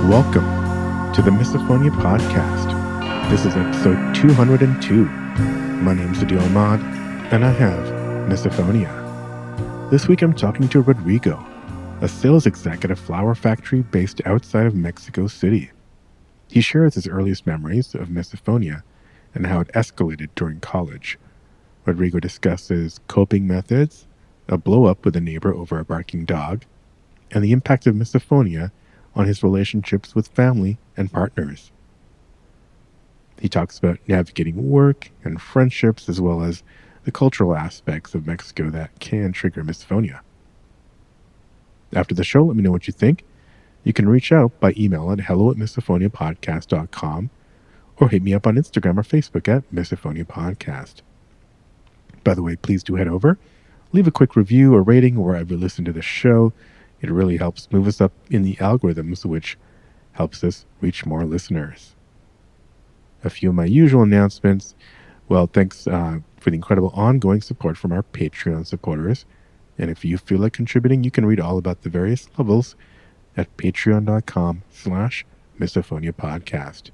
Welcome to the Misophonia podcast. This is episode 202. My name's Adil Ahmad, and I have Misophonia. This week I'm talking to Rodrigo, a sales exec at a flower factory based outside of Mexico City. He shares his earliest memories of Misophonia and how it escalated during college. Rodrigo discusses coping methods, a blow-up with a neighbor over a barking dog, and the impact of Misophonia on his relationships with family and partners. He talks about navigating work and friendships, as well as the cultural aspects of Mexico that can trigger misophonia. After the show, let me know what you think. You can reach out by email at hello@misophoniapodcast.com or hit me up on Instagram or Facebook at Misophonia Podcast. By the way, please do head over, leave a quick review or rating wherever you listen to the show. It really helps move us up in the algorithms, which helps us reach more listeners. A few of my usual announcements. Well, thanks for the incredible ongoing support from our Patreon supporters. And if you feel like contributing, you can read all about the various levels at patreon.com/Misophonia Podcast.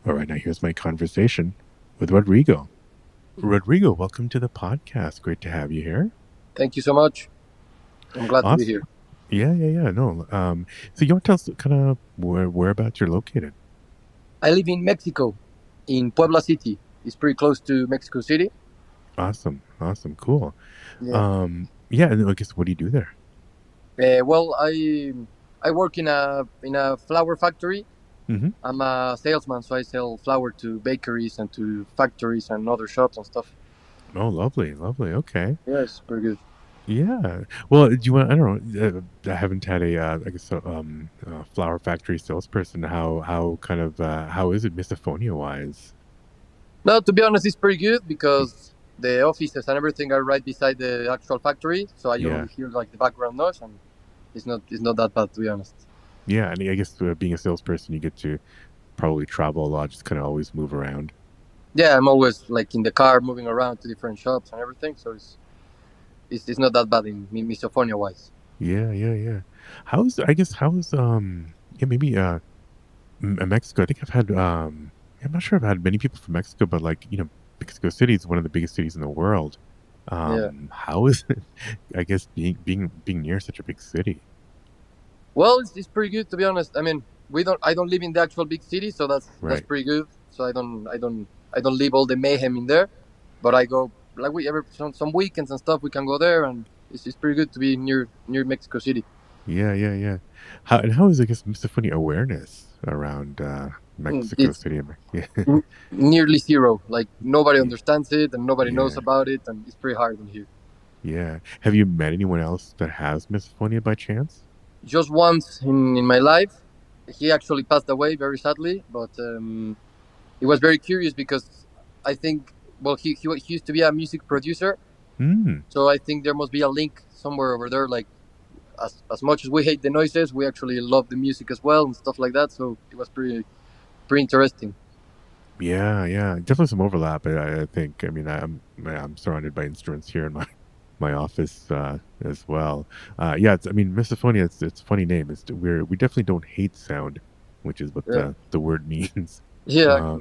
All right, now here's my conversation with Rodrigo. Rodrigo, welcome to the podcast. Great to have you here. Thank you so much. I'm glad to be here. Yeah. No. So you want to tell us kind of whereabouts you're located? I live in Mexico, in Puebla City. It's pretty close to Mexico City. Awesome. Cool. Yeah. And I guess what do you do there? Well, I work in a flower factory. Mm-hmm. I'm a salesman, so I sell flour to bakeries and to factories and other shops and stuff. Oh, lovely. Okay. Yeah, it's pretty good. Yeah. Well, do you want? I don't know. I haven't had a flower factory salesperson. How kind of how is it misophonia wise? No, to be honest, it's pretty good because the offices and everything are right beside the actual factory, so I only hear like the background noise, and it's not that bad, to be honest. Yeah, and I guess being a salesperson, you get to probably travel a lot, just kind of always move around. Yeah, I'm always like in the car, moving around to different shops and everything, so it's not that bad in misophonia wise. Yeah. How's maybe Mexico. I think I've had I'm not sure I've had many people from Mexico, but Mexico City is one of the biggest cities in the world. How is it, I guess, being near such a big city? Well, it's pretty good, to be honest. I mean, I don't live in the actual big city, so that's pretty good. So I don't leave all the mayhem in there, but I go like some weekends and stuff. We can go there, and it's pretty good to be near Mexico City. Yeah. How is, I guess, misophonia awareness around Mexico City? Yeah. Nearly zero. Like nobody understands it, and nobody knows about it, and it's pretty hard in here. Yeah. Have you met anyone else that has misophonia by chance? Just once in my life. He actually passed away very sadly, but he was very curious because I think, well, he used to be a music producer. So I think there must be a link somewhere over there. Like as much as we hate the noises, we actually love the music as well and stuff like that. So it was pretty interesting. Yeah. Definitely some overlap. I think. I mean, I'm surrounded by instruments here in my office as well. Misophonia. It's a funny name. We definitely don't hate sound, which is what the word means. Yeah.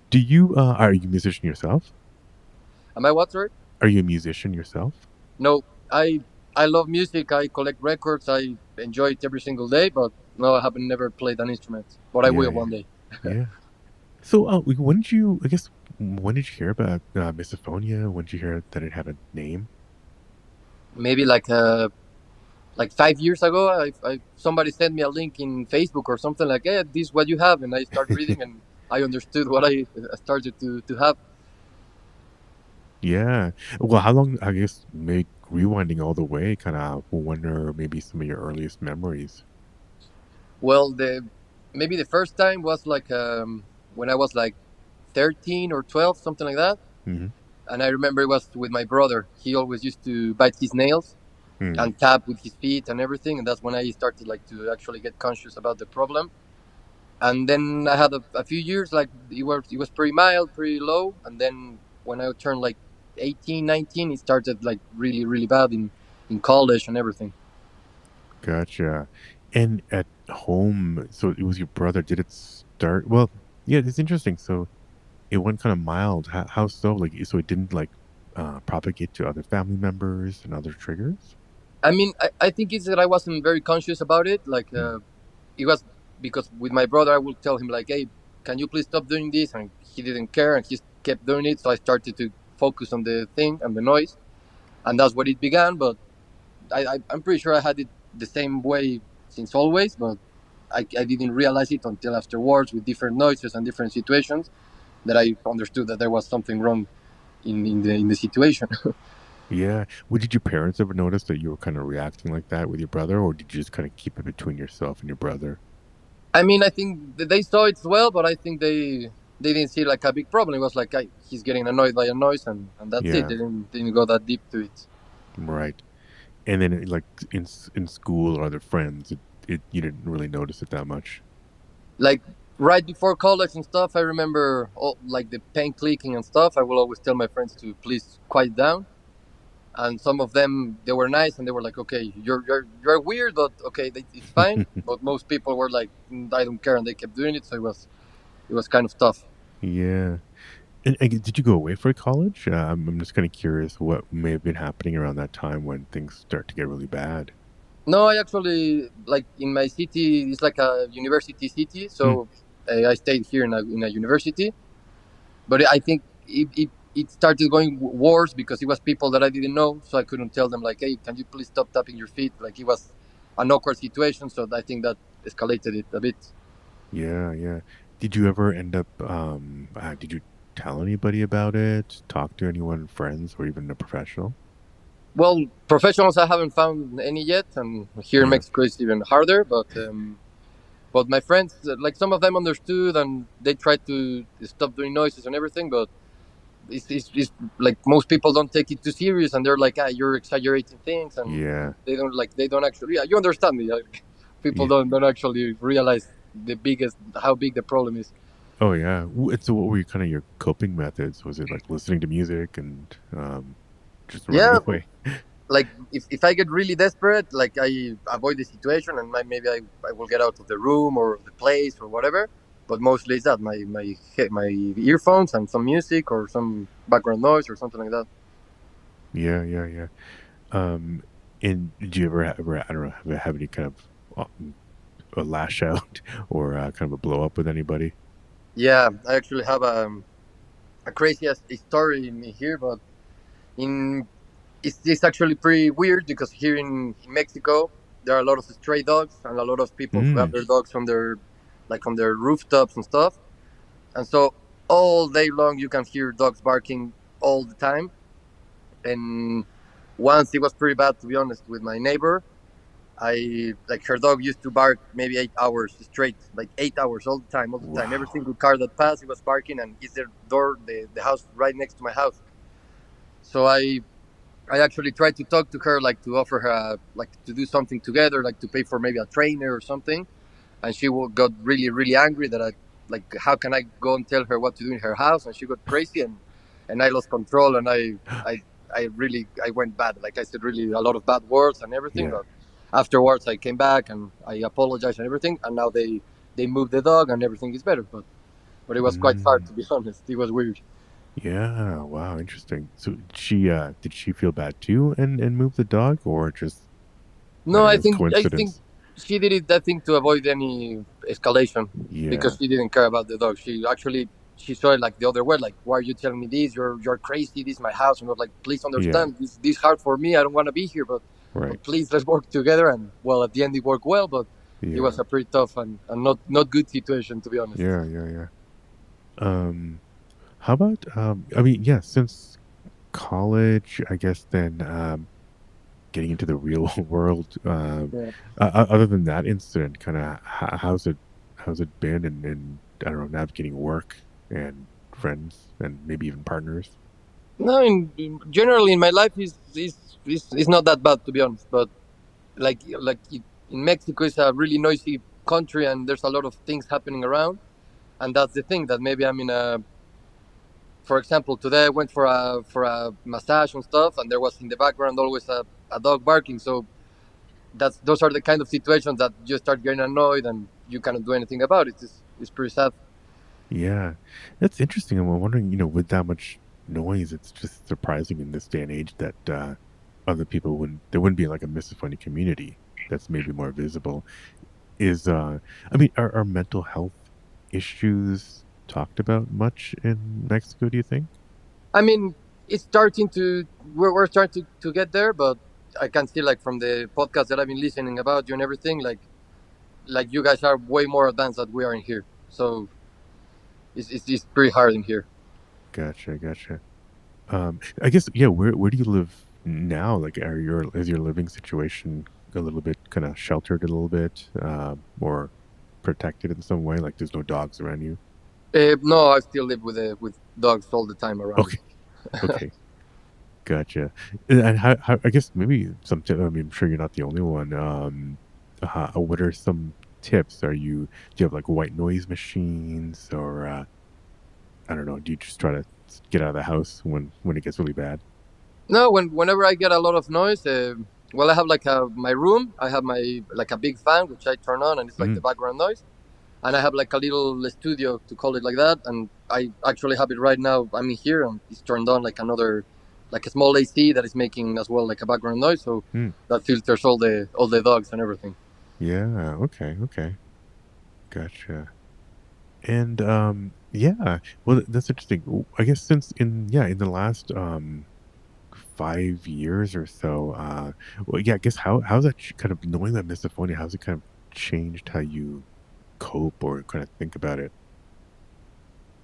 Do you are you a musician yourself? Am I what, sorry? Are you a musician yourself? No, I love music. I collect records. I enjoy it every single day. But no, I haven't never played an instrument. But I will one day. Yeah. So when did you hear about misophonia? When did you hear that it had a name? Maybe like 5 years ago, somebody sent me a link in Facebook or something like, "Hey, this is what you have," and I started reading, and I understood what I started to have. Yeah. Well, how long? I guess maybe rewinding all the way, kind of wonder maybe some of your earliest memories. Well, maybe the first time was like when I was like 13 or 12, something like that. Mm-hmm. And I remember it was with my brother. He always used to bite his nails and tap with his feet and everything, and that's when I started like to actually get conscious about the problem. And then I had a few years like it was pretty mild, pretty low, and then when I turned like 18, 19, it started like really bad in college and everything. Gotcha. And at home, so it was your brother. Did it start? Well, yeah, it's interesting. So it went kind of mild. How so? Like, so it didn't like propagate to other family members and other triggers? I mean, I think it's that I wasn't very conscious about it. Like, Hmm. it was because with my brother, I would tell him like, "Hey, can you please stop doing this?" And he didn't care, and he kept doing it. So I started to focus on the thing and the noise, and that's what it began. But I'm pretty sure I had it the same way since always, but I didn't realize it until afterwards with different noises and different situations that I understood that there was something wrong in the situation. Yeah. Well, did your parents ever notice that you were kind of reacting like that with your brother, or did you just kind of keep it between yourself and your brother? I mean, I think that they saw it as well, but I think they didn't see like a big problem. It was like he's getting annoyed by a noise, and that's it. Yeah. They didn't go that deep to it. Right. And then, like in school or other friends, it you didn't really notice it that much. Like right before college and stuff, I remember all, like the pen clicking and stuff. I will always tell my friends to please quiet down, and some of them they were nice and they were like, okay, you're weird, but okay, it's fine. But most people were like, I don't care, and they kept doing it. So it was kind of tough. Yeah. And did you go away for college? I'm just kind of curious what may have been happening around that time when things start to get really bad. No, I actually like in my city. It's like a university city, Hmm. so I stayed here in a university. But I think it started going worse because it was people that I didn't know, so I couldn't tell them like, "Hey, can you please stop tapping your feet?" Like it was an awkward situation, so I think that escalated it a bit. Yeah, yeah. Did you ever end up? Did you tell anybody about it? Talk to anyone, friends, or even a professional? Well, professionals I haven't found any yet, and here in Yeah, Mexico it's even harder. But my friends, like some of them understood and they tried to stop doing noises and everything, but it's like most people don't take it too serious and they're like, you're exaggerating things, and yeah, they don't actually, yeah, you understand me, like, people yeah. don't actually realize how big the problem is. Oh, yeah. So, what were kind of your coping methods? Was it like listening to music and just running Yeah, away? like if I get really desperate, like I avoid the situation and maybe I will get out of the room or the place or whatever. But mostly it's that my earphones and some music or some background noise or something like that. Yeah, yeah, yeah. Um, and did you ever I don't know, have any kind of a lash out or kind of a blow up with anybody? Yeah, I actually have a crazy story in here, but in it's actually pretty weird because here in Mexico there are a lot of stray dogs and a lot of people who have Mm. their dogs from their like from their rooftops and stuff, and so all day long you can hear dogs barking all the time. And once it was pretty bad, to be honest, with my neighbor. I like her dog used to bark maybe 8 hours straight, like 8 hours all the time. Every Wow. single car that passed, it was barking, and it's the house right next to my house. So I actually tried to talk to her, like to offer her, like to do something together, like to pay for maybe a trainer or something. And she got really, really angry that like, how can I go and tell her what to do in her house? And she got crazy, and I lost control, and I went bad. Like I said, really a lot of bad words and everything. Yeah. But afterwards, I came back and I apologized and everything, and now they moved the dog and everything is better. But it was quite hard, Mm. to be honest. It was weird. Yeah. Wow. Interesting. So she did she feel bad too and move the dog or just I No, don't I know, it's think I think coincidence? she did it. I think to avoid any escalation because Yeah. she didn't care about the dog. She saw it like the other way. Like, why are you telling me this? You're crazy. This is my house. And I was like, please Yeah. understand. This hard for me. I don't want to be here, Right. but please let's work together. And well, at the end it worked well, but it was Yeah. a pretty tough and not good situation, to be honest. Yeah. Yeah. Yeah. Um. How about I mean, yeah, since college, I guess then getting into the real world. Yeah. Other than that incident, kind of how's it been, and I don't know, navigating work and friends and maybe even partners. No, generally in my life is not that bad, to be honest. But in Mexico, it's a really noisy country, and there's a lot of things happening around. And that's the thing that maybe I'm in a. For example, today I went for a massage and stuff, and there was in the background always a dog barking. So those are the kind of situations that you start getting annoyed and you cannot do anything about it. It's pretty sad. Yeah, that's interesting. I'm wondering, with that much noise, it's just surprising in this day and age that other people there wouldn't be like a misophonia community that's maybe more visible. I mean, are mental health issues talked about much in Mexico, do you think? I mean, it's starting to we're starting to get there, but I can see like from the podcast that I've been listening about you and everything, like you guys are way more advanced than we are in here. So it's pretty hard in here. Gotcha, gotcha. I guess, yeah, where do you live now? Like, is your living situation a little bit kind of sheltered a little bit, or protected in some way? Like, there's no dogs around you? No, I still live with dogs all the time around me. Okay, okay, gotcha. And how I guess maybe I mean, I'm sure you're not the only one. What are some tips? Do you have like white noise machines, or I don't know? Do you just try to get out of the house when it gets really bad? No, whenever I get a lot of noise, well, I have like my room. I have my like a big fan which I turn on, and it's like the Mm. background noise. And I have like a little studio to call it like that. And I actually have it right now. I'm in here, and it's turned on like like a small AC that is making as well like a background noise. So Mm. that filters all the dogs and everything. Yeah. Okay. Okay. Gotcha. And yeah, well, that's interesting. I guess since in the last 5 years or so, well, yeah, I guess how's that kind of knowing that misophonia? How's it kind of changed how you cope or kind of think about it?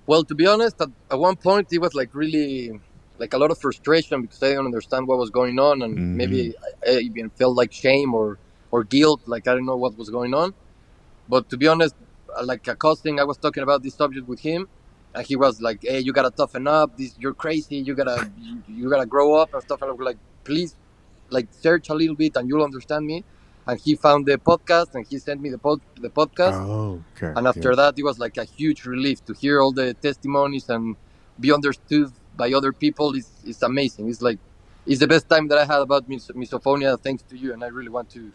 Well, to be honest, at one point it was like really like a lot of frustration because I didn't understand what was going on, and Mm-hmm. maybe I even felt like shame or guilt, like I didn't know what was going on. But to be honest, like accosting, I was talking about this subject with him, and he was like, "Hey, you gotta toughen up. This, you're crazy. You gotta grow up and stuff." And I was like, "Please, like search a little bit, and you'll understand me." And he found the podcast, and he sent me the podcast. Oh, okay. And Yeah. after that, it was like a huge relief to hear all the testimonies and be understood by other people. Is amazing. It's like it's the best time that I had about misophonia, thanks to you, and I really want to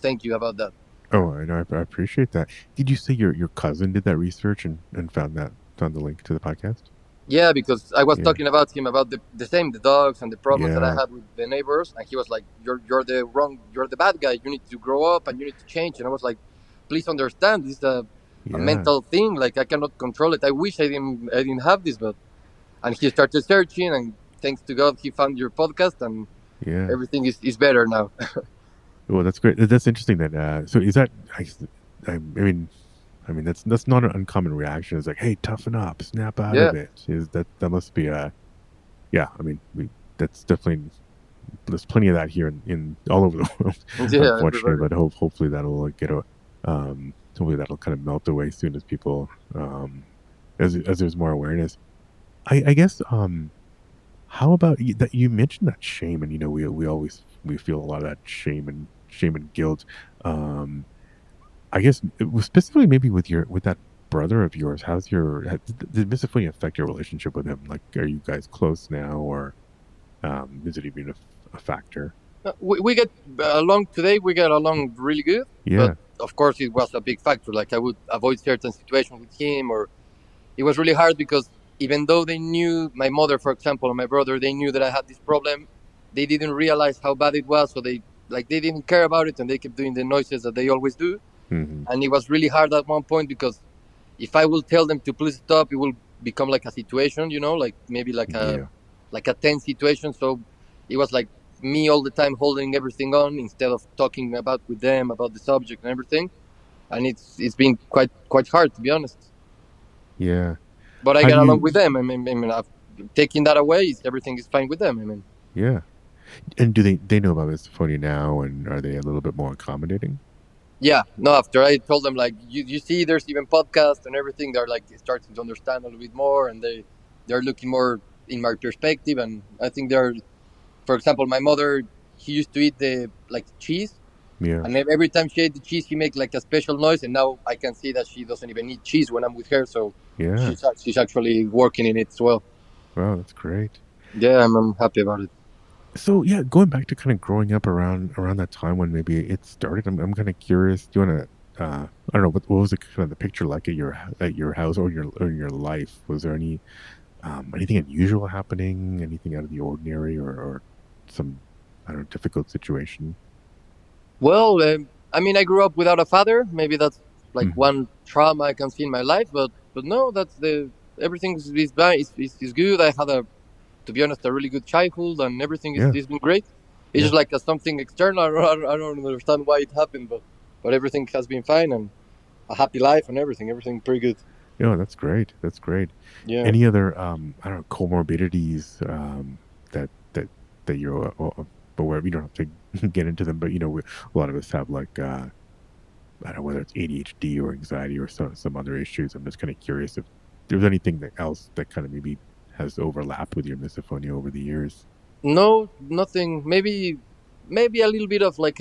thank you about that. Oh, I know. I appreciate that. Did you say your cousin did that research and found the link to the podcast? Yeah, because I was Yeah. talking about him about the same the dogs and the problems that I Yeah. had with the neighbors, and he was like, you're the bad guy. You need to grow up and you need to change." And I was like, "Please understand, this is a Yeah. mental thing. Like I cannot control it. I wish I didn't have this, but." And he started searching, and thanks to God, he found your podcast, and Yeah. everything is better now. Well, that's great. That's interesting. That so is that I mean that's not an uncommon reaction. It's like, hey, toughen up, snap out Yeah, of it. Is that must be a yeah. I mean, that's definitely there's plenty of that here in all over the world, yeah, unfortunately. everybody. But hopefully that'll hopefully that'll kind of melt away soon as people as there's more awareness. I guess how about that you mentioned that shame, and we always we feel a lot of that shame and guilt. Um, I guess it was specifically maybe with that brother of yours. Did misophonia affect your relationship with him? Like, are you guys close now, or is it even a factor? We get along today. We get along really good, but Yeah. of course, it was a big factor. Like I would avoid certain situations with him, or it was really hard because even though they knew my mother, for example, and my brother, they knew that I had this problem. They didn't realize how bad it was, so they didn't care about it, and they kept doing the noises that they always do. Hmm. And it was really hard at one point because if I will tell them to please stop, it will become like a situation, like maybe Yeah. like a tense situation. So it was like me all the time holding everything on instead of talking about with them about the subject and everything. And it's been quite hard, to be honest. Yeah. But I How do get along with you? them. I've taking that away, everything is fine with them. Yeah. And do they know about misophonia now, and are they a little bit more accommodating? Yeah, no. After I told them like you see, there's even podcasts and everything. They're like starting to understand a little bit more, and they're looking more in my perspective. And I think they're, for example, my mother, he used to eat the like cheese, Yeah. and every time she ate the cheese, he make like a special noise. And now I can see that she doesn't even eat cheese when I'm with her. So Yeah. she's actually working in it as well. Wow, that's great. Yeah, I'm happy about it. So yeah, going back to kind of growing up around that time when maybe it started, I'm kind of curious. Do you want to? I don't know what was it kind of the picture like at your house or your life? Was there anything unusual happening? Anything out of the ordinary or some I don't know difficult situation? Well, I mean, I grew up without a father. Maybe that's like Hmm. one trauma I can see in my life. But no, that's the everything is bad. Is good. I had a, to be honest, a really good childhood, and everything Yeah, is been great. It's yeah. just like a, something external. I don't understand why it happened, but everything has been fine and a happy life and everything. Everything pretty good. Yeah, that's great. That's great. Yeah. Any other I don't know comorbidities that that that you're aware of? You don't have to get into them, but a lot of us have like I don't know whether it's ADHD or anxiety or some other issues. I'm just kind of curious if there's anything else that kind of maybe has overlapped with your misophonia over the years. No, nothing. Maybe a little bit of like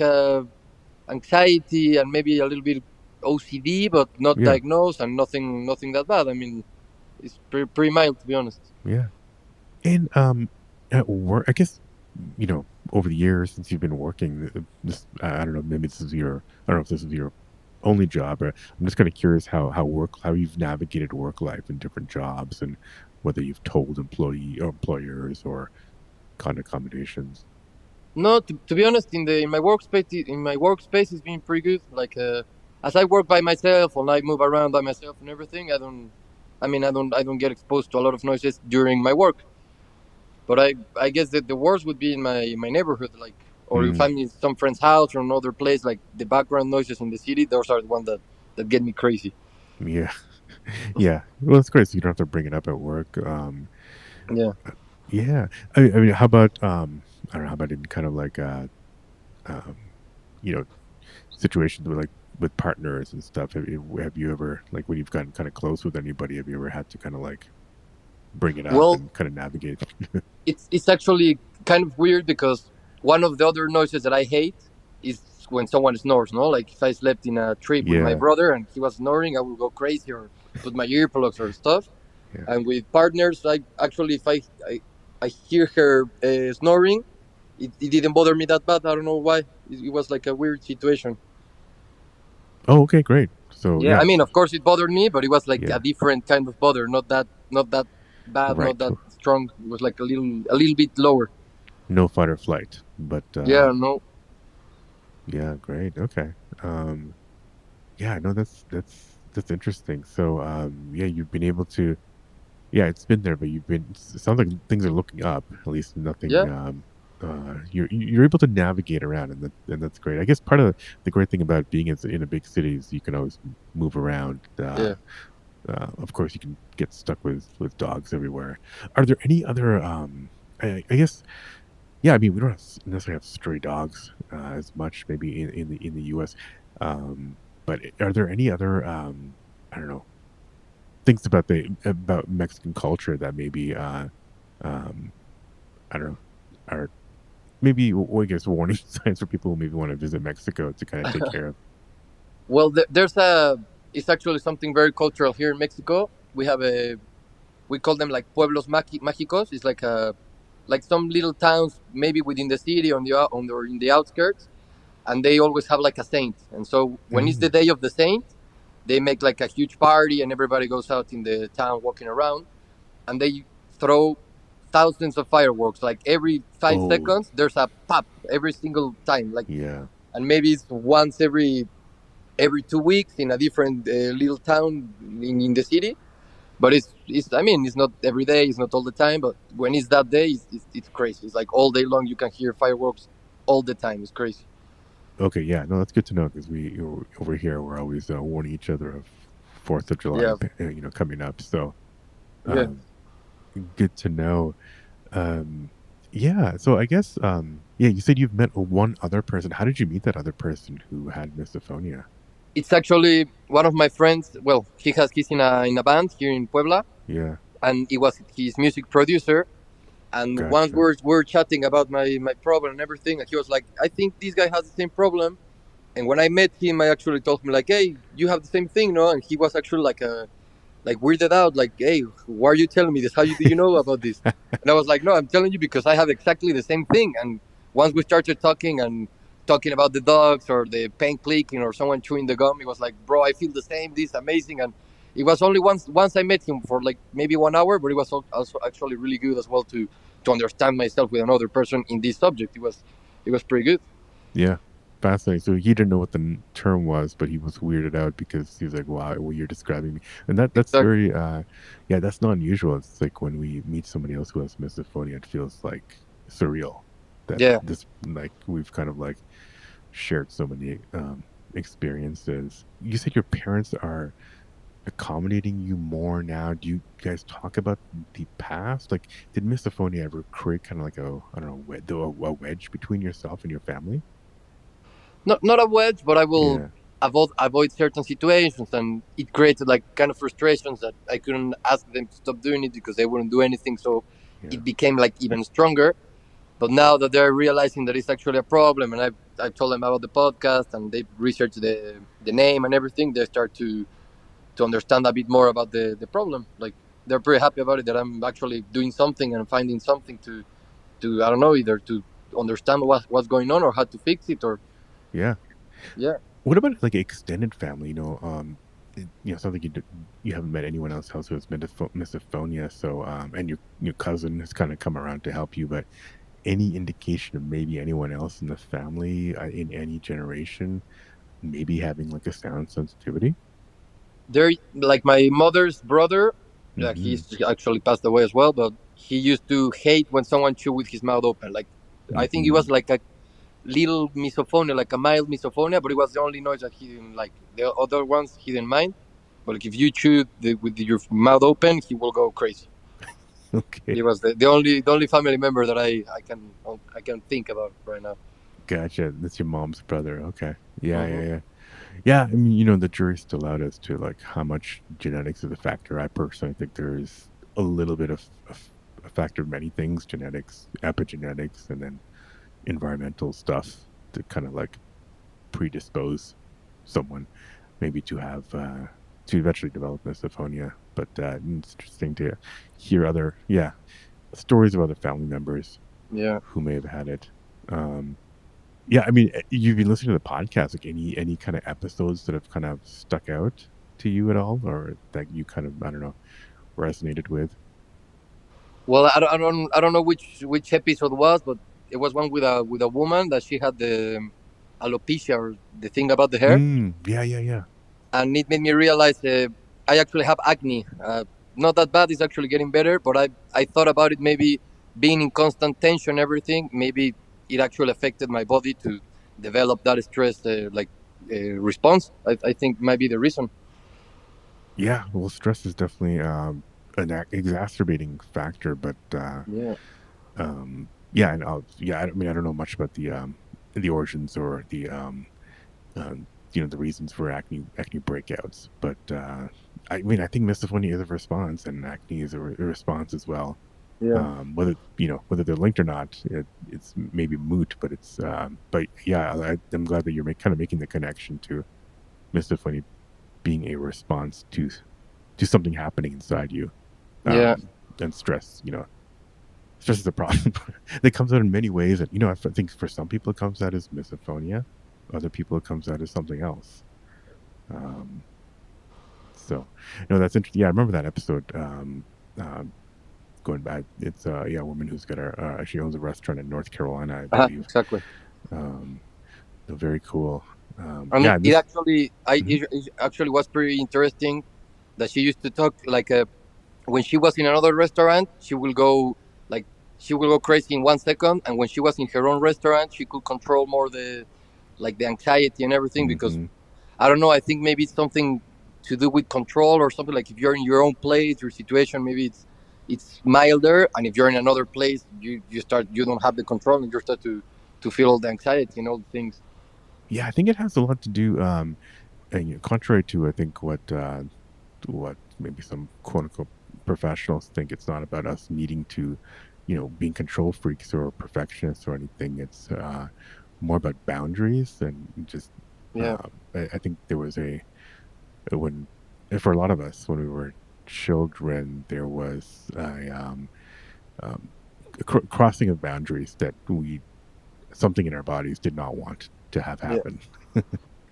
anxiety and maybe a little bit OCD, but not Yeah, diagnosed and nothing that bad. I mean, it's pretty mild to be honest. yeah. And at work, I guess over the years since you've been working, this I don't know, maybe this is your I don't know if this is your only job, or I'm just kind of curious how you've navigated work life in different jobs and whether you've told employee or employers or kind of accommodations. No, to be honest, in my workspace it's been pretty good. Like as I work by myself and I move around by myself and everything, I don't. I mean, I don't get exposed to a lot of noises during my work. But I guess that the worst would be in my neighborhood, like, or if Mm, I'm in some friend's house or another place, like the background noises in the city. Those are the ones that get me crazy. yeah. Yeah. Well, it's great. So you don't have to bring it up at work. Yeah. Yeah. I mean, how about I don't know, how about in kind of like um, you know, situations with with partners and stuff. Have you ever like when you've gotten kind of close with anybody, have you ever had to kind of like bring it up Well, and kind of navigate? it's actually kind of weird because one of the other noises that I hate is when someone snores. No, like if I slept in a trip with my Yeah. brother and he was snoring, I would go crazy or put my earplugs or stuff. Yeah. And with partners, I actually if I hear her snoring, it didn't bother me that bad. I don't know why. It was like a weird situation. Oh, okay, great. So Yeah, I yeah, mean, of course, it bothered me, but it was like a yeah, different kind of bother, not that bad, not right. that strong. It was like a little bit lower. No fight or flight, but Yeah, no. yeah, great. Okay. Um, yeah, no, that's interesting. So yeah, you've been able to. Yeah, it's been there, but it sounds like things are looking up. At least nothing. Yeah, You're able to navigate around, and that's great. I guess part of the great thing about being in a big city is you can always move around. yeah. Of course, you can get stuck with dogs everywhere. Are there any other? I guess yeah. I mean, we don't necessarily have stray dogs as much, maybe in the U.S. But are there any other? I don't know things about Mexican culture that maybe um I don't know are maybe well, I guess warning signs for people who maybe want to visit Mexico to kind of take care of. Well, there's a. It's actually something very cultural here in Mexico. We have a. We call them like pueblos mágicos. It's like some little towns, maybe within the city on the or in the outskirts, and they always have like a saint. And so when it's the Mm. day of the saint, they make like a huge party, and everybody goes out in the town walking around, and they throw thousands of fireworks. Like every five Oh seconds, there's a pop every single time. Like, yeah. and maybe it's once every 2 weeks in a different little town in the city. But it's I mean it's not every day, it's not all the time. But when it's that day, it's crazy. It's like all day long you can hear fireworks all the time. It's crazy. Okay, yeah. No, that's good to know because over here we're always warning each other of Fourth of July, Yeah, coming up. So yeah. um, good to know. Um, yeah. So I guess yeah. You said you've met one other person. How did you meet that other person who had misophonia? It's actually one of my friends. Well, he's in a band here in Puebla, Yeah. and it was his music producer. And once Gotcha. we're chatting about my problem and everything, and he was like, "I think this guy has the same problem." And when I met him, I actually told him like, "Hey, you have the same thing, no?" And he was actually like like weirded out, like, hey, why are you telling me this? How do you know about this? And I was like, no, I'm telling you because I have exactly the same thing. And once we started talking and talking about the dogs or the pen clicking or someone chewing the gum, it was like, bro, I feel the same. This is amazing. And it was only once I met him for like maybe 1 hour, but it was also actually really good as well to understand myself with another person in this subject. It was pretty good. Yeah, fascinating. So he didn't know what the term was, but he was weirded out because he was like, "Wow, well, you're describing me," and that's Exactly. very, yeah, that's not unusual. It's like when we meet somebody else who has misophonia, it feels like surreal that Yeah. this, like, we've kind of like shared so many experiences. You said your parents are accommodating you more now. Do you guys talk about the past? Like, did misophonia ever create kind of like a, I don't know, a wedge between yourself and your family? Not a wedge, but I will Yeah. avoid certain situations, and it created like kind of frustrations that I couldn't ask them to stop doing it because they wouldn't do anything. So Yeah. it became like even stronger. But now that they're realizing that it's actually a problem, and I've told them about the podcast, and they've researched the name and everything, they start to understand a bit more about the problem. Like they're pretty happy about it that I'm actually doing something and finding something to I don't know, either to understand what's going on or how to fix it, or Yeah. yeah. What about like extended family? Something you haven't met anyone else who has misophonia. So, and your cousin has kind of come around to help you. But any indication of maybe anyone else in the family in any generation maybe having like a sound sensitivity? They're like my mother's brother. Mm-hmm. He's actually passed away as well, but he used to hate when someone chew with his mouth open. Like I think it Mm-hmm. was like a little misophonia, like a mild misophonia, but it was the only noise that he didn't like. The other ones he didn't mind, but like if you chew with your mouth open, he will go crazy. Okay. He was the only family member that I can think about right now. Gotcha. That's your mom's brother. Okay. Yeah, yeah, Hmm. yeah. Yeah, I mean, the jury's still out as to like how much genetics is a factor. I personally think there's a little bit of a factor of many things: genetics, epigenetics, and then environmental stuff to kind of like predispose someone maybe to have to eventually develop misophonia. But it's interesting to hear other, yeah, stories of other family members Yeah. who may have had it. Um, yeah, I mean, you've been listening to the podcast. Like any kind of episodes that have kind of stuck out to you at all, or that you kind of, I don't know, resonated with? Well, I don't know which episode was, but it was one with a woman that she had the alopecia, or the thing about the hair, Yeah, yeah, yeah. and it made me realize I actually have acne. Not that bad; it's actually getting better. But I thought about it, maybe being in constant tension, everything. Maybe it actually affected my body to develop that stress response. I think might be the reason. Yeah, well, stress is definitely an exacerbating factor, but Yeah. yeah, and yeah, I mean, I don't know much about the origins or um, the reasons for acne breakouts, but I mean, I think misophonia is a response, and acne is a response as well. Yeah. Whether they're linked or not, it's maybe moot, but but yeah, I'm glad that you're kind of making the connection to misophonia being a response to something happening inside you. Yeah. And stress, stress is a problem that comes out in many ways. And, I think for some people it comes out as misophonia. Other people it comes out as something else. Um, so, that's interesting. Yeah, I remember that episode. Going back, it's yeah, a woman who's got she owns a restaurant in North Carolina, I believe. Exactly. Um, very cool. And Yeah, it, and it this. actually Mhm. it actually was pretty interesting that she used to talk like when she was in another restaurant, like she will go crazy in 1 second, and when she was in her own restaurant, she could control more the anxiety and everything, because Mhm. I don't know, I think maybe it's something to do with control or something. Like if you're in your own place, your situation, maybe it's milder, and if you're in another place, you don't have the control, and you start to feel all the anxiety and all the things. Yeah, I think it has a lot to do. And, contrary to I think what maybe some quote unquote professionals think, it's not about us needing to, being control freaks or perfectionists or anything. It's more about boundaries and just. Yeah. I think there was when for a lot of us when we were children, there was um, crossing of boundaries that something in our bodies did not want to have Yeah. happen. Yeah.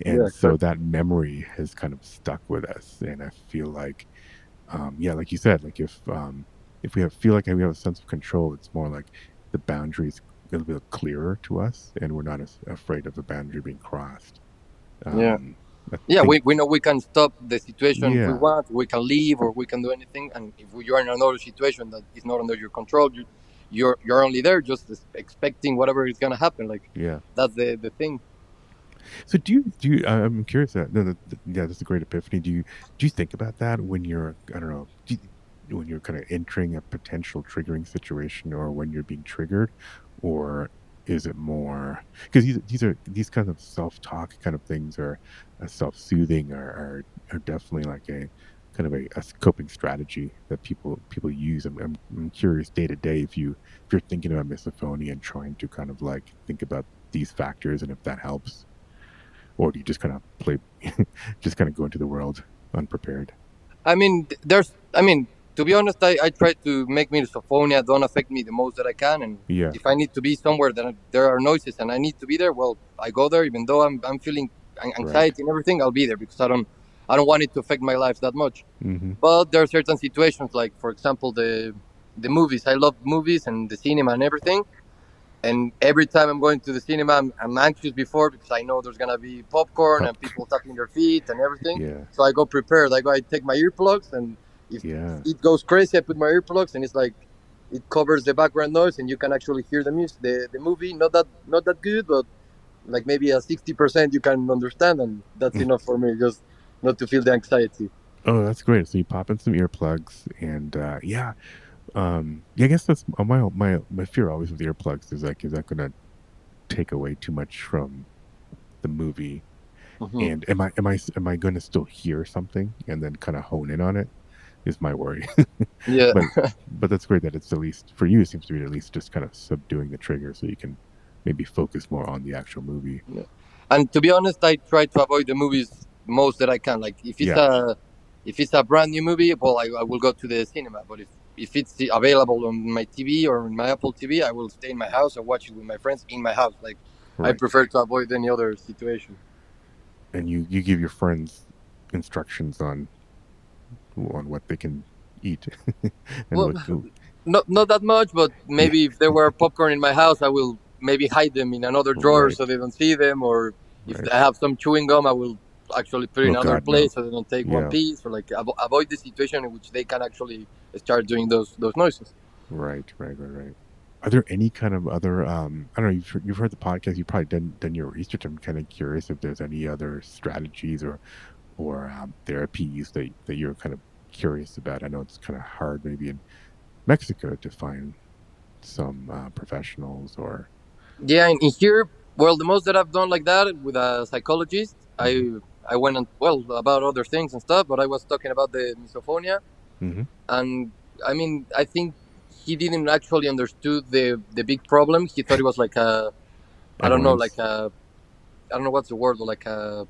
And so Exactly. that memory has kind of stuck with us. And I feel like, yeah, like you said, like if we feel like we have a sense of control, it's more like the boundaries a little bit clearer to us, and we're not as afraid of a boundary being crossed. Yeah. Um, I Yeah. think, We know we can stop the situation if we yeah, want. We can leave or we can do anything. And if you are in another situation that is not under your control, you're only there just expecting whatever is gonna happen. Like yeah. that's the thing. So do you? I'm curious. No, yeah, that's a great epiphany. Do you think about that when you're, I don't know, when you're kind of entering a potential triggering situation, or when you're being triggered, or is it more because these kind of self talk kind of things, or self soothing, are definitely like a kind of a coping strategy that people use. I'm curious day to day if you're thinking about misophonia and trying to kind of like think about these factors and if that helps, or do you just kind of play, just kind of go into the world unprepared? I mean, to be honest, I try to make misophonia don't affect me the most that I can. And Yeah, if I need to be somewhere that there are noises and I need to be there, well, I go there. Even though I'm feeling right. anxiety and everything, I'll be there because I don't want it to affect my life that much. Hmm. But there are certain situations, like for example, the movies. I love movies and the cinema and everything. And every time I'm going to the cinema, I'm anxious before because I know there's gonna be popcorn and people tapping their feet and everything. Yeah, So I go prepared. I take my earplugs, and if yeah. it goes crazy, I put my earplugs, and it's like it covers the background noise, and you can actually hear the music, the movie. Not that good, but like maybe a 60% you can understand, and that's enough for me, just not to feel the anxiety. Oh, that's great. So you pop in some earplugs, and yeah, yeah. I guess that's my fear always with earplugs is like, is that going to take away too much from the movie? Hmm. And am I going to still hear something and then kind of hone in on it? Is my worry. Yeah. but but that's great that it's at least for you. It seems to be at least just kind of subduing the trigger, so you can maybe focus more on the actual movie. Yeah. And to be honest, I try to avoid the movies most that I can. Like Yeah, if it's a brand new movie, well, I will go to the cinema. But if it's available on my TV or on my Apple TV, I will stay in my house or watch it with my friends in my house. Like I right. prefer to avoid any other situation. And you give your friends instructions on what they can eat and Well, what. not that much, but Yeah, maybe if there were popcorn in my house, I will maybe hide them in another drawer right, so they don't see them. Or if right. I have some chewing gum, I will actually put it in Oh another God, no. place so they don't take one Yeah, piece. Or like avoid the situation in which they can actually start doing those noises. right. Are there any kind of other? I don't know. You've heard the podcast. You've probably done your research. I'm kind of curious if there's any other strategies or therapies that you're kind of curious about. I know it's kind of hard maybe in Mexico to find some professionals or. Yeah, in here, well, the most that I've done like that with a psychologist, Hmm. I went on well about other things and stuff, but I was talking about the misophonia. Hmm. And I mean, I think he didn't actually understood the big problem. He thought it was like a I don't know, like Everyone's. a I don't know what's the word, like a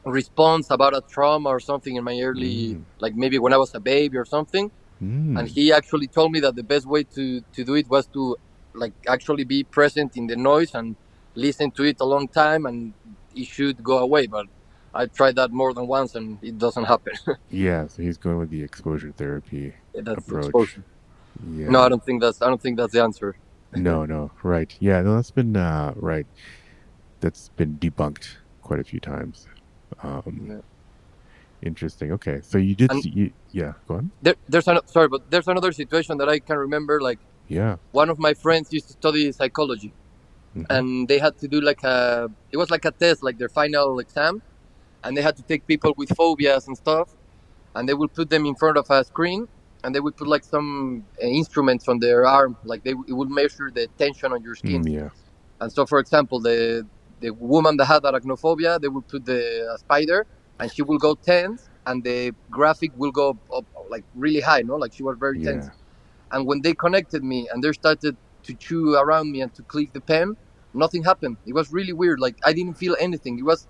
response about a trauma or something in my early, Mm, like maybe when I was a baby or something. And mm, he actually told me that the best way to do it was to like actually be present in the noise and listen to it a long time, and it should go away. But I tried that more than once, and it doesn't happen. yeah, so he's going with the exposure therapy That's the approach. exposure. No, Yeah. I don't think that's the answer. No, right. Yeah, no, that's been right. That's been debunked quite a few times. Um, Yeah. interesting. Okay, so you did And see, yeah, go on. sorry, but there's another situation that I can remember. Like Yeah. one of my friends used to study psychology, Hmm. and they had to do like it was like a test, like their final exam, and they had to take people with phobias and stuff, and they would put them in front of a screen, and they would put like some instruments on their arm, like it would measure the tension on your skin. Mm, yeah. And so, for example, the woman that had arachnophobia, they would put the a spider, and she will go tense, and the graphic will go up like really high, no, like she was very tense. Yeah. And when they connected me and they started to chew around me and to click the pen, nothing happened. It was really weird. Like I didn't feel anything. It was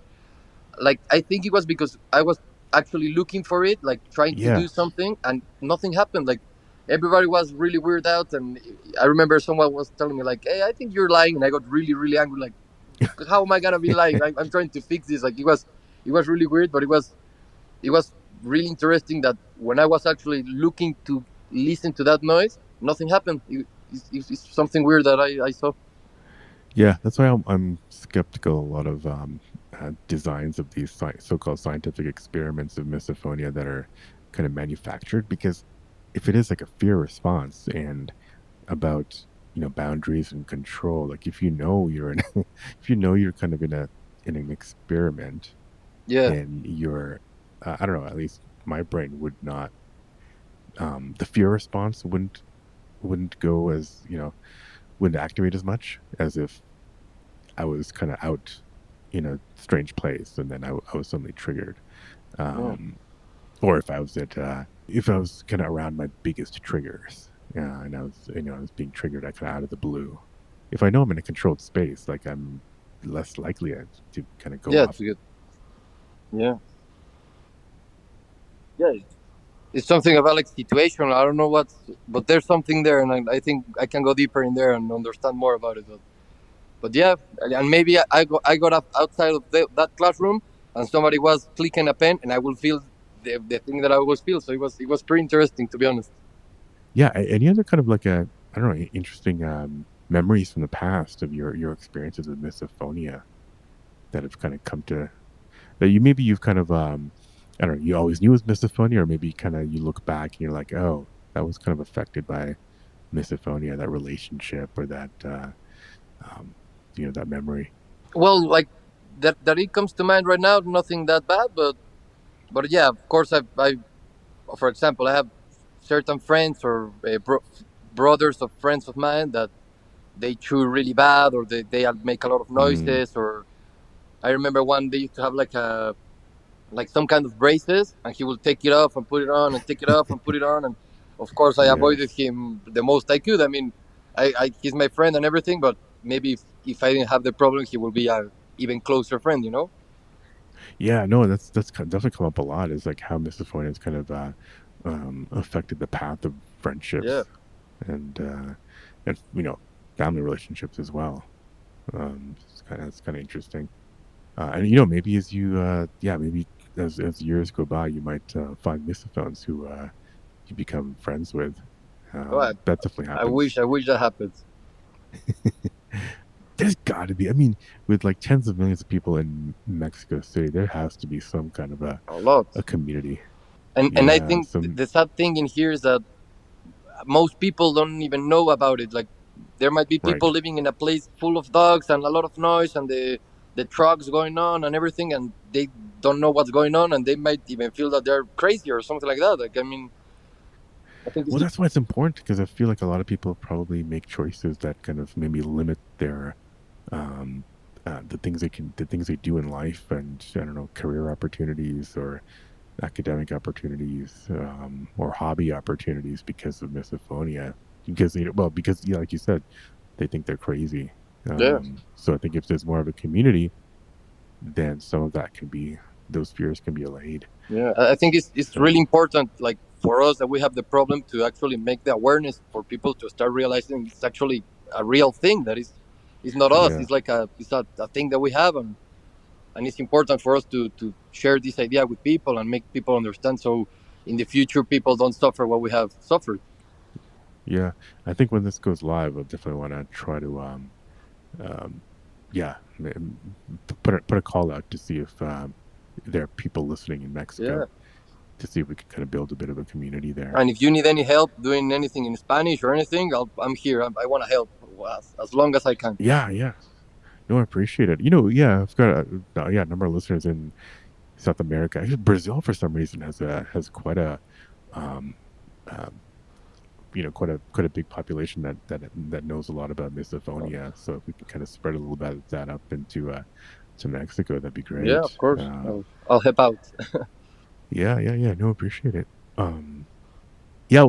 like I think it was because I was actually looking for it, like trying to Yeah. do something, and nothing happened. Like everybody was really weird out, and I remember someone was telling me like, "Hey, I think you're lying," and I got really, really angry. Like, how am I gonna be lying? I'm trying to fix this. Like it was really weird, but it was really interesting that when I was actually looking to listen to that noise, nothing happened. It's something weird that I saw. Yeah, that's why I'm skeptical a lot of designs of these so-called scientific experiments of misophonia that are kind of manufactured, because if it is like a fear response and about boundaries and control, like if you know you're in if you know you're kind of in an experiment Yeah, and you're I don't know, at least my brain would not the fear response wouldn't go as wouldn't activate as much as if I was kind of out in a strange place and then I was suddenly triggered. yeah, Um, or if I was kind of around my biggest triggers, and I was being triggered kind of out of the blue. If I know I'm in a controlled space, like I'm less likely to kind of go yeah. off. It's good. Yeah, yeah. It's something about like situational. I don't know what's, but there's something there, and I think I can go deeper in there and understand more about it. But yeah, and maybe I got up outside of that classroom, and somebody was clicking a pen, and I will feel the thing that I always feel. So it was pretty interesting, to be honest. Yeah, any other kind of like a I don't know interesting memories from the past of your experiences with misophonia that have kind of come to that you've kind of I don't know, you always knew it was misophonia, or maybe kind of you look back and you're like, oh, that was kind of affected by misophonia, that relationship or that um, that memory. Well, like that it comes to mind right now, nothing that bad, but yeah, of course, I for example, I have certain friends or brothers of friends of mine that they chew really bad, or they make a lot of Mm, noises. Or I remember one they used to have like some kind of braces, and he will take it off and put it on, and take it off and put it on. And of course I avoided yes. him the most I could. I mean, he's my friend and everything, but maybe if I didn't have the problem, he would be a even closer friend, you know. Yeah, no, definitely come up a lot. Is like how misophonia has kind of affected the path of Yeah, friendships and family relationships as well. It's kind of interesting. And maybe as you maybe as years go by, you might find misophones who you become friends with. oh, That definitely happens. I wish that happens There's got to be. I mean, with like tens of millions of people in Mexico City, there has to be some kind of a lot. a community. And I Yeah, think some the sad thing in here is that most people don't even know about it. Like there might be people right. living in a place full of dogs and a lot of noise and the trucks going on and everything, and they don't know what's going on, and they might even feel that they're crazy or something like that. Like I mean, I think it's Well, that's why it's important because I feel like a lot of people probably make choices that kind of maybe limit their um, the things they do in life, and I don't know, career opportunities or academic opportunities or hobby opportunities because of misophonia. Because because yeah, like you said, they think they're crazy. yeah, So I think if there's more of a community, then some of that can be those fears can be allayed. yeah. I think it's So really important, like for us that we have the problem, to actually make the awareness for people to start realizing it's actually a real thing. That is, it's not us. yeah, It's like a thing that we have, and it's important for us to share this idea with people and make people understand, so in the future people don't suffer what we have suffered. yeah. I think when this goes live, I'll definitely want to try to um, yeah, put a call out to see if there are people listening in Yeah, Mexico to see if we can kind of build a bit of a community there. and if you need any help doing anything in Spanish or anything, I'm here. I want to help as long as I can. Yeah, yeah. No, I appreciate it. Yeah, I've got a number of listeners in South America. Actually, Brazil for some reason has quite a um, um, quite a big population that knows a lot about misophonia. So if we can kind of spread a little bit of that up into to Mexico, that'd be Yeah, of great. course, I'll help out. Yeah, yeah, yeah. No, appreciate it. Yeah,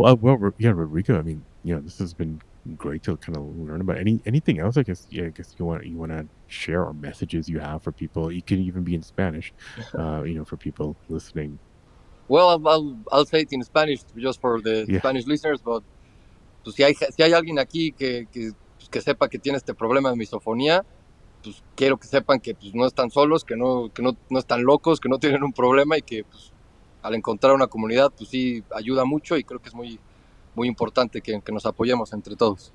yeah, Rodrigo. I mean, this has been great to kind of learn about anything else. I guess, yeah, I guess you want to share or messages you have for people. You could even be in Spanish, for people listening. Well, I'll say it in Spanish just for the Spanish listeners, but pues, si hay alguien aquí que sepa que tiene este problema de misofonía, pues quiero que sepan que pues, no están solos, que no están locos, que no tienen un problema y que pues, al encontrar una comunidad, pues sí ayuda mucho y creo que es muy, muy importante que nos apoyemos entre todos.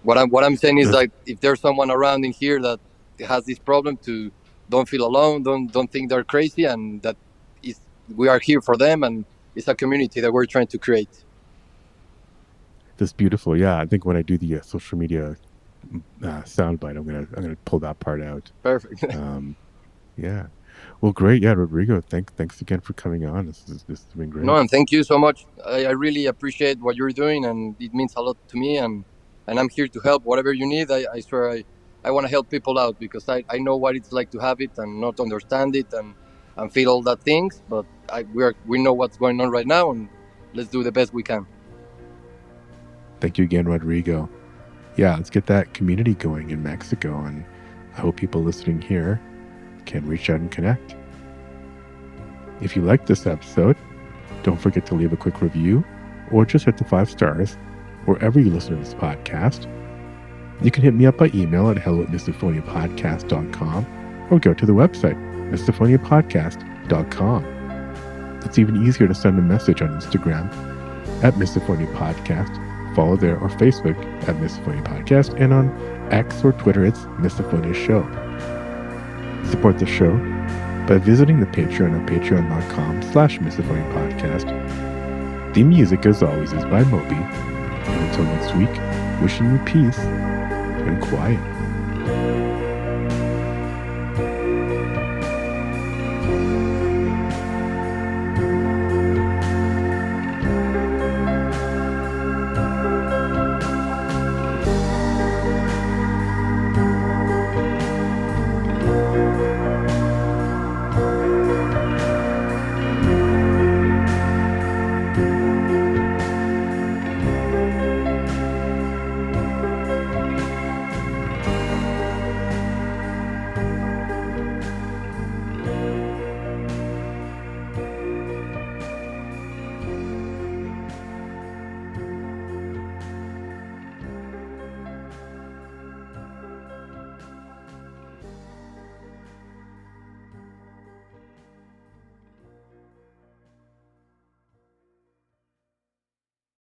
What I'm saying is that if there's someone around in here that has this problem, to don't feel alone, don't think they're crazy, and that we are here for them, and it's a community that we're trying to create. That's beautiful. Yeah, I think when I do the social media soundbite, I'm gonna pull that part out. Perfect. Yeah. Well, great. Yeah, Rodrigo, thanks again for coming on. This has been great. No, and thank you so much. I really appreciate what you're doing, and it means a lot to me. And I'm here to help whatever you need. I swear I want to help people out because I know what it's like to have it and not understand it and feel all that things. But we know what's going on right now, and let's do the best we can. Thank you again, Rodrigo. Yeah, let's get that community going in Mexico, and I hope people listening here can reach out and connect. If you liked this episode, don't forget to leave a quick review or just hit the 5 stars wherever you listen to this podcast. You can hit me up by email at hello@misophoniapodcast.com or go to the website, misophoniapodcast.com. It's even easier to send a message on Instagram at Misophonia Podcast. Follow there, or Facebook at Misophonia Podcast, and on X or Twitter, it's Misophonia Show. Support the show by visiting the Patreon at patreon.com/Misophonia Podcast. The music, as always, is by Moby. And until next week, wishing you peace and quiet.